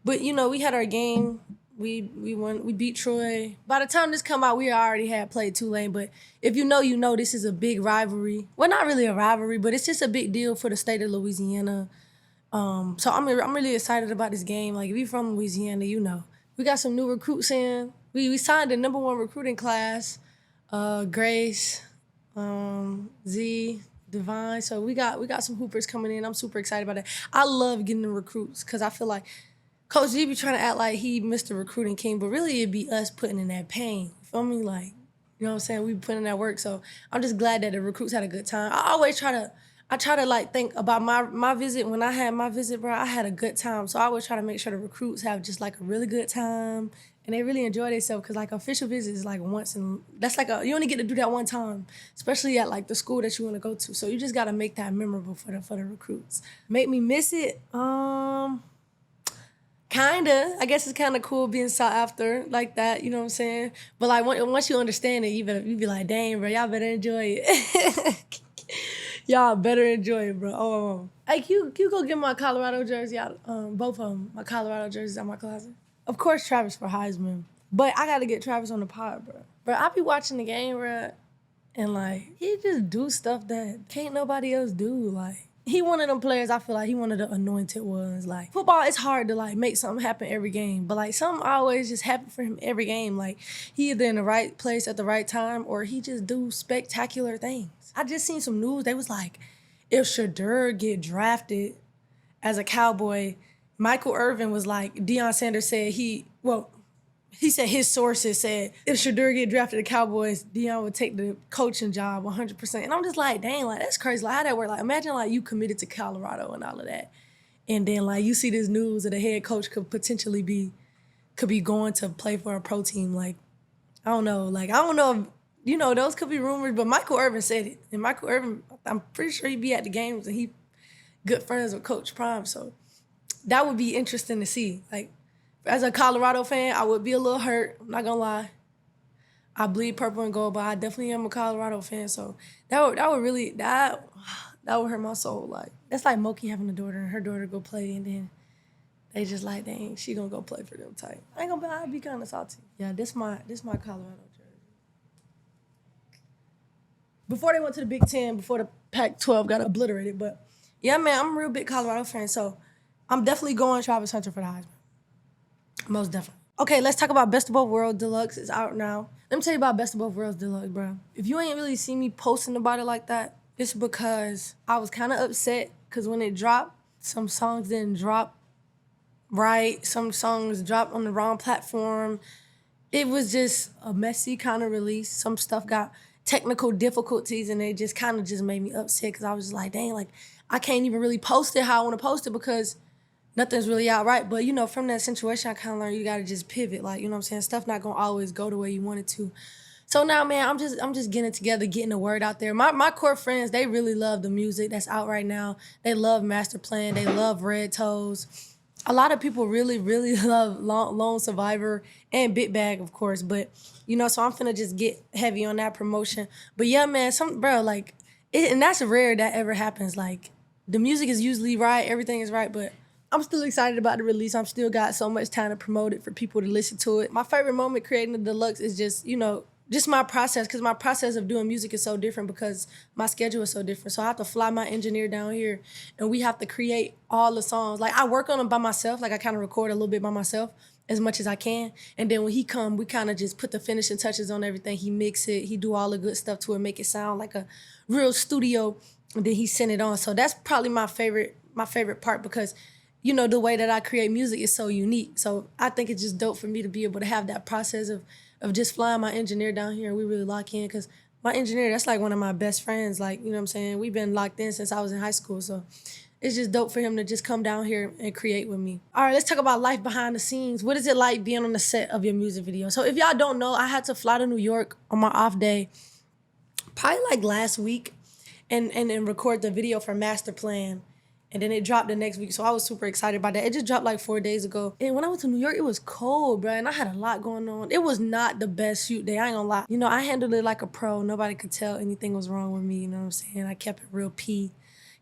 But we had our game. We won. We beat Troy. By the time this come out, we already had played Tulane. But if you know, this is a big rivalry. Well, not really a rivalry, but it's just a big deal for the state of Louisiana. So I'm really excited about this game. Like if you're from Louisiana, we got some new recruits in. We signed the #1 recruiting class, Grace, Z, Divine. So we got some hoopers coming in. I'm super excited about that. I love getting the recruits because I feel like Coach G be trying to act like he Mr. Recruiting King, but really it'd be us putting in that pain. You feel me? Like, you know what I'm saying? We putting in that work. So I'm just glad that the recruits had a good time. I try to like think about my visit. When I had my visit, bro, I had a good time. So I always try to make sure the recruits have just like a really good time and they really enjoy themselves. Cause like official visit is like once and that's like you only get to do that one time, especially at like the school that you want to go to. So you just gotta make that memorable for the recruits. Make me miss it. Kinda. I guess it's kind of cool being sought after like that. You know what I'm saying? But like once you understand it, you be like, dang, bro, y'all better enjoy it. Y'all better enjoy it, bro. Oh. Hey, can you go get my Colorado jersey out? Both of them. My Colorado jerseys out my closet. Of course, Travis for Heisman. But I got to get Travis on the pod, bro. Bro, I be watching the game, bro, and, like, he just do stuff that can't nobody else do. Like, he one of them players, I feel like he one of the anointed ones. Like, football, it's hard to, like, make something happen every game. But, like, something always just happen for him every game. Like, he either in the right place at the right time or he just do spectacular things. I just seen some news. They was like, if Shadur get drafted as a Cowboy, Michael Irvin was like, Deion Sanders said he said his sources said if Shadur get drafted to the Cowboys, Deion would take the coaching job 100%. And I'm just like, dang, like that's crazy. Like how that work? Like imagine like you committed to Colorado and all of that. And then like you see this news that the head coach could potentially be going to play for a pro team. Like, I don't know. Like, I don't know if, those could be rumors, but Michael Irvin said it. And Michael Irvin, I'm pretty sure he'd be at the games and he good friends with Coach Prime. So that would be interesting to see. Like, as a Colorado fan, I would be a little hurt. I'm not gonna lie. I bleed purple and gold, but I definitely am a Colorado fan. So that would hurt my soul. Like that's like Moki having a daughter and her daughter go play, and then They just like, dang, she gonna go play for them type. I'll be kind of salty. Yeah, this my Colorado jersey. Before they went to the Big Ten, before the Pac-12 got obliterated, but yeah, man, I'm a real big Colorado fan, so I'm definitely going Travis Hunter for the Heisman. Most definitely. Okay, let's talk about Best of Both Worlds Deluxe. It's out now. Let me tell you about Best of Both Worlds Deluxe, bro. If you ain't really seen me posting about it like that, it's because I was kind of upset because when it dropped, some songs didn't drop right. Some songs dropped on the wrong platform. It was just a messy kind of release. Some stuff got technical difficulties and it just kind of just made me upset because I was just like, dang, like I can't even really post it how I want to post it because nothing's really out right. But, you know, from that situation, I kind of learned you got to just pivot. Like, you know what I'm saying? Stuff not going to always go the way you want it to. So now, man, I'm just getting it together, getting the word out there. My core friends, they really love the music that's out right now. They love Master Plan. They love Red Toes. A lot of people really, really love Lone Survivor and Big Bag, of course. But, you know, so I'm finna just get heavy on that promotion. But yeah, man, and that's rare that ever happens. Like, the music is usually right, everything is right, but I'm still excited about the release. I'm still got so much time to promote it for people to listen to it. My favorite moment creating the Deluxe is just, you know, just my process, because my process of doing music is so different because my schedule is so different. So I have to fly my engineer down here and we have to create all the songs. Like I work on them by myself, like I kind of record a little bit by myself as much as I can. And then when he come, we kind of just put the finishing touches on everything. He mix it, he do all the good stuff to it, make it sound like a real studio, and then he send it on. So that's probably my favorite part because, you know, the way that I create music is so unique. So I think it's just dope for me to be able to have that process of just flying my engineer down here and we really lock in because my engineer, that's like one of my best friends. Like, you know what I'm saying? We've been locked in since I was in high school. So it's just dope for him to just come down here and create with me. All right, let's talk about life behind the scenes. What is it like being on the set of your music video? So if y'all don't know, I had to fly to New York on my off day, probably like last week, and record the video for Master Plan. And then it dropped the next week, so I was super excited about that. It just dropped like 4 days ago. And when I went to New York, it was cold, bro, and I had a lot going on. It was not the best shoot day, I ain't gonna lie. You know, I handled it like a pro. Nobody could tell anything was wrong with me, you know what I'm saying? I kept it real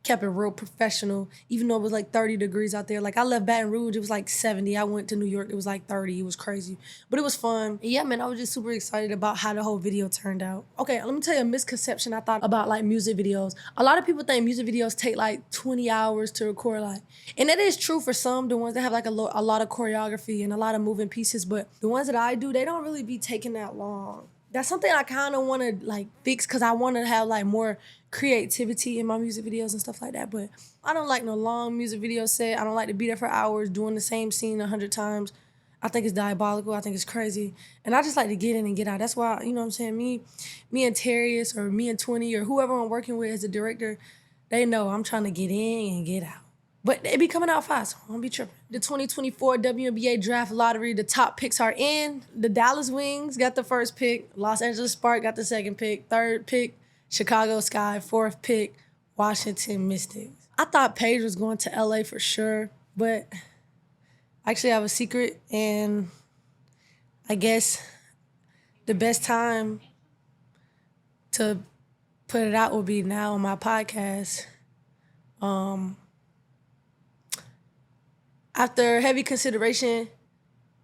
kept it real professional, even though it was like 30 degrees out there. Like I left Baton Rouge, it was like 70. I went to New York, it was like 30. It was crazy, but it was fun. And yeah, man, I was just super excited about how the whole video turned out. Okay, let me tell you a misconception I thought about like music videos. A lot of people think music videos take like 20 hours to record, like, and that is true for some, the ones that have like a lot of choreography and a lot of moving pieces, but the ones that I do, they don't really be taking that long. That's something I kind of want to like fix because I want to have like more creativity in my music videos and stuff like that. But I don't like no long music video set. I don't like to be there for hours doing the same scene 100 times. I think it's diabolical. I think it's crazy. And I just like to get in and get out. That's why, you know what I'm saying? Me and Terrius or me and 20 or whoever I'm working with as a director, they know I'm trying to get in and get out. But it be coming out fast, so I don't be tripping. The 2024 WNBA Draft Lottery, the top picks are in. The Dallas Wings got the first pick. Los Angeles Spark got the second pick. Third pick, Chicago Sky. Fourth pick, Washington Mystics. I thought Paige was going to LA for sure, but actually I have a secret, and I guess the best time to put it out will be now on my podcast. After heavy consideration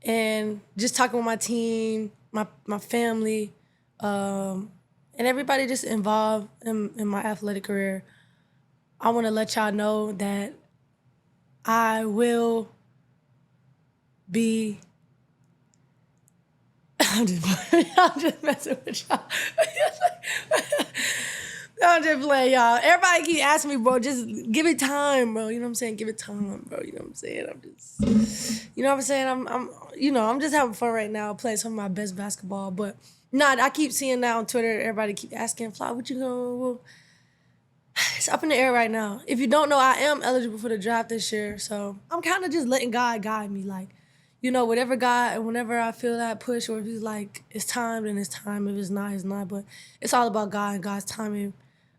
and just talking with my team, my family, and everybody just involved in my athletic career, I want to let y'all know that I will be. I'm just messing with y'all. I'm just playing, y'all. Everybody keep asking me, bro, just give it time, bro. You know what I'm saying? Give it time, bro. You know what I'm saying? You know what I'm saying? I'm just having fun right now, playing some of my best basketball. But nah, I keep seeing that on Twitter. Everybody keep asking, Flauk, what you gonna? It's up in the air right now. If you don't know, I am eligible for the draft this year. So I'm kind of just letting God guide me. Like, you know, whatever God, and whenever I feel that push, or if he's like, it's time, then it's time. If it's not, it's not. But it's all about God and God's timing.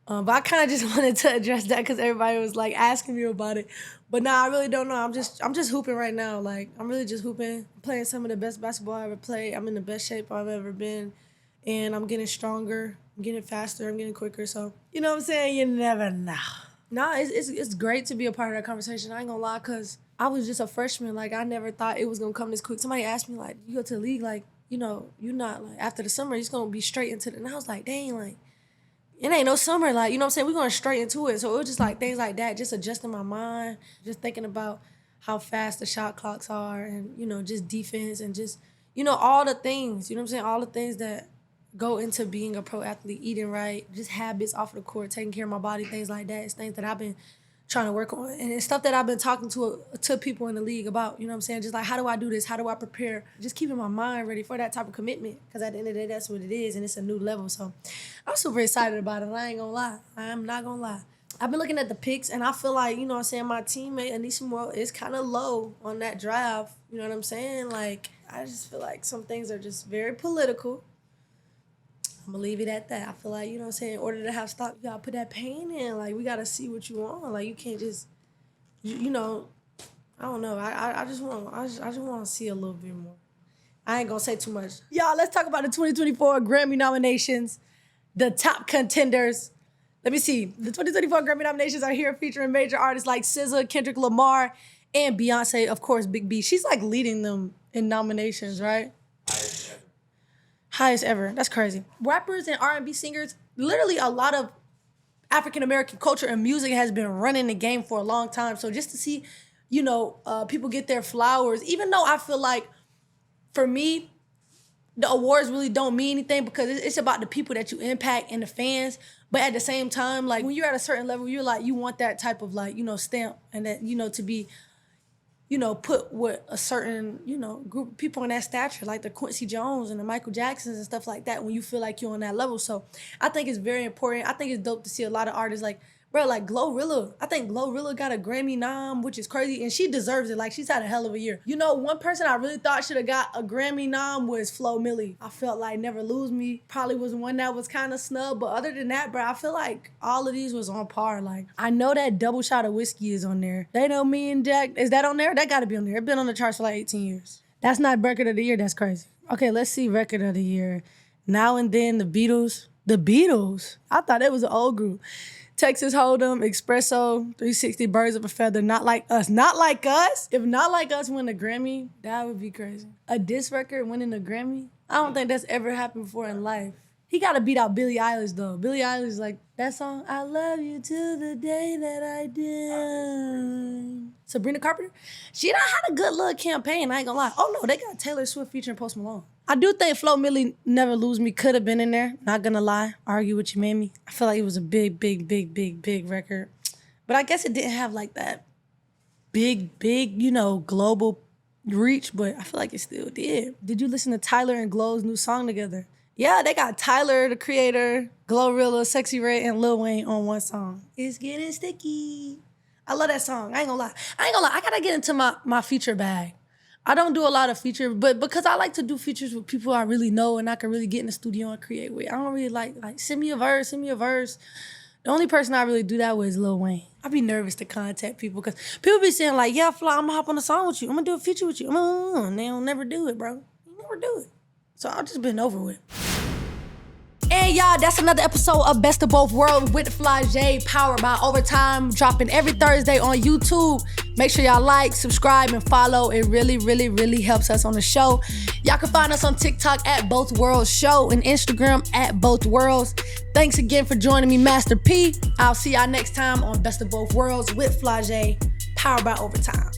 But I kind of just wanted to address that because everybody was like asking me about it. But nah, I really don't know. I'm just hooping right now. Like, I'm really just hooping. I'm playing some of the best basketball I ever played. I'm in the best shape I've ever been. And I'm getting stronger. I'm getting faster. I'm getting quicker. So, you know what I'm saying? You never know. Nah, it's great to be a part of that conversation. I ain't gonna lie, cause I was just a freshman. Like, I never thought it was gonna come this quick. Somebody asked me, like, you go to the league, like, you know, you're not, like, after the summer, you're gonna be straight into it. And I was like, dang, like, it ain't no summer, like, you know what I'm saying? We're going straight into it. So it was just like things like that, just adjusting my mind, just thinking about how fast the shot clocks are and, you know, just defense and just, you know, all the things, you know what I'm saying? All the things that go into being a pro athlete, eating right, just habits off of the court, taking care of my body, things like that. It's things that I've been trying to work on. And it's stuff that I've been talking to people in the league about, you know what I'm saying? Just like, how do I do this? How do I prepare? Just keeping my mind ready for that type of commitment. Because at the end of the day, that's what it is. And it's a new level. So I'm super excited about it. I ain't gonna lie. I am not gonna lie. I've been looking at the picks and I feel like, you know what I'm saying, my teammate Anisha Moore is kind of low on that draft. You know what I'm saying? Like, I just feel like some things are just very political. I'm gonna leave it at that. I feel like, you know what I'm saying, in order to have stock, you gotta put that pain in. Like, we gotta see what you want. Like, you can't just, you know, I don't know. I just want to see a little bit more. I ain't gonna say too much. Y'all, let's talk about the 2024 Grammy nominations, the top contenders. Let me see. The 2024 Grammy nominations are here featuring major artists like SZA, Kendrick Lamar, and Beyonce, of course, Big B. She's like leading them in nominations, right? Highest ever. That's crazy. Rappers and R&B singers, literally a lot of African-American culture and music has been running the game for a long time. So just to see, you know, people get their flowers, even though I feel like, for me, the awards really don't mean anything because it's about the people that you impact and the fans. But at the same time, like, when you're at a certain level, you're like, you want that type of, like, you know, stamp and that, you know, to be, you know, put with a certain, you know, group of people in that stature, like the Quincy Jones and the Michael Jacksons and stuff like that, when you feel like you're on that level. So I think it's very important. I think it's dope to see a lot of artists like, bro, like Glorilla. I think Glorilla got a Grammy nom, which is crazy, and she deserves it. Like, she's had a hell of a year. You know, one person I really thought should have got a Grammy nom was Flau'jae. I felt like Never Lose Me probably was one that was kind of snub, but other than that, bro, I feel like all of these was on par. Like, I know that Double Shot of Whiskey is on there. They Know Me and Jack. Is that on there? That gotta be on there. It's been on the charts for like 18 years. That's not Record of the Year. That's crazy. Okay, let's see Record of the Year. Now and Then, The Beatles. The Beatles? I thought it was an old group. Texas Hold'em, Espresso, 360, Birds of a Feather, Not Like Us. Not Like Us? If Not Like Us win a Grammy, that would be crazy. A diss record winning a Grammy? I don't think that's ever happened before in life. He gotta beat out Billie Eilish though. Billie Eilish, like, that song, I love you to the day that I did. Sabrina Carpenter? She done had a good little campaign, I ain't gonna lie. Oh no, they got Taylor Swift featuring Post Malone. I do think Flau'jae Never Lose Me could have been in there. Not gonna lie. Argue with Your Mammy. I feel like it was a big record. But I guess it didn't have like that big, you know, global reach, but I feel like it still did. Did you listen to Tyler and Glow's new song together? Yeah, they got Tyler, the creator, Glorilla, Sexy Red, and Lil Wayne on one song. It's getting sticky. I love that song. I ain't gonna lie. I gotta get into my feature bag. I don't do a lot of features, but because I like to do features with people I really know and I can really get in the studio and create with. I don't really like send me a verse. The only person I really do that with is Lil Wayne. I be nervous to contact people because people be saying like, yeah, Flauk, I'm gonna hop on a song with you. I'm gonna do a feature with you. And they don't never do it, bro. They never do it. So I've just been over with. And y'all, that's another episode of Best of Both Worlds with Flau'jae, powered by Overtime, dropping every Thursday on YouTube. Make sure y'all like, subscribe, and follow. It really helps us on the show. Y'all can find us on TikTok at Both Worlds Show and Instagram at Both Worlds. Thanks again for joining me, Master P. I'll see y'all next time on Best of Both Worlds with Flau'jae, powered by Overtime.